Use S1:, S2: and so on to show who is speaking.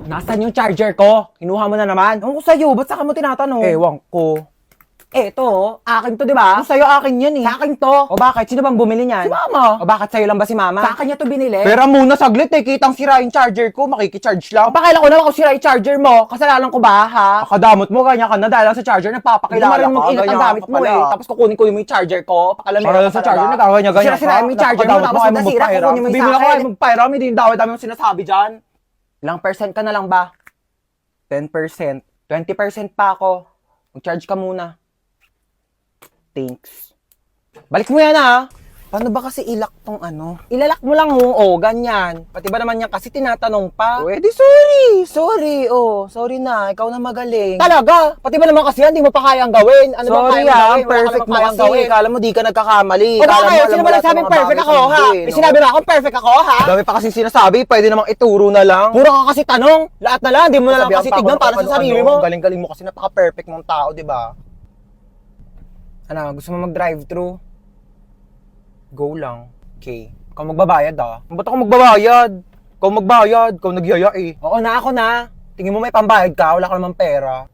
S1: Nasaan yung charger ko? Kinuha mo na naman?
S2: Ewan ko sa'yo, ba't saka mo tinatanong?
S1: Ewan ko.
S2: Eto, akin to, di ba?
S1: Ano sa'yo akin yan eh?
S2: Sa akin to.
S1: O bakit? Sino bang bumili niyan?
S2: Si mama.
S1: O bakit sa'yo lang ba si mama?
S2: Sa akin niya to binili.
S1: Pera muna saglit eh. Kitang sira yung charger ko. Makikicharge lang.
S2: Pakailan ko naman kung sira yung charger mo. Kasalanan ko ba, ha?
S1: Akadamot mo, ganyan ka na dahil lang sa charger,
S2: Hindi
S1: nagpapakilala
S2: naman rin
S1: ka.
S2: mag-ingat ang
S1: ganyan
S2: gamit
S1: ka
S2: mo
S1: pala.
S2: eh. Tapos kukunin ko yung charger ko. Pakalamera
S1: Para lang sa charger, nagkakanya-ganyan ka.
S2: Sira-sira mo yung charger mo,
S1: Nakakadamot
S2: tapos
S1: kayo
S2: nasira,
S1: magpairam.
S2: kukunin mo yung
S1: Sabihin
S2: sa
S1: na
S2: akin.
S1: kayo magpairam, hindi yung dami yung sinasabi dyan.
S2: Ilang percent ka na lang ba?
S1: 10%. 20% pa ako. Mag-charge ka muna.
S2: Thanks.
S1: Balik mo yan ah.
S2: Paano ba kasi ilak tong ano?
S1: Ilalak mo lang ganyan. Pati ba naman yan kasi tinatanong pa?
S2: Pwede, sorry. Sorry, sorry na. Ikaw na magaling.
S1: Talaga? Pati ba naman kasi yan, di mo pa kayang gawin? Ano ba
S2: Sorry
S1: kayang gawin? Wala ka
S2: perfect
S1: namang
S2: mo
S1: kayang
S2: kasi.
S1: gawin.
S2: Kala mo di ka nagkakamali.
S1: O
S2: Kala
S1: bakit?
S2: mo alam
S1: Sino
S2: mo
S1: ba
S2: lahat ng
S1: nagsabing
S2: mga
S1: perfect
S2: bagay
S1: ako,
S2: sa
S1: ha?
S2: mundo,
S1: May
S2: no?
S1: sinabi ba akong perfect ako, ha?
S2: Dami pa kasi sinasabi, pwede namang ituro na lang.
S1: Puro ka kasi tanong. Lahat na lang, di mo na lang
S2: Sabihan
S1: kasi
S2: pa ako
S1: tignan
S2: ng
S1: para sa
S2: ano-ano.
S1: sarili mo.
S2: Galing-galing mo kasi napaka-perfect mong tao, di ba?
S1: Ano, gusto mo mag-drive-thru? Go lang. Okay. Ikaw magbabayad, ah.
S2: Ba't ako magbabayad? Ikaw magbayad, ikaw nagyaya eh.
S1: Oo na, ako na. Tingin mo may pambayad ka, wala ka namang pera.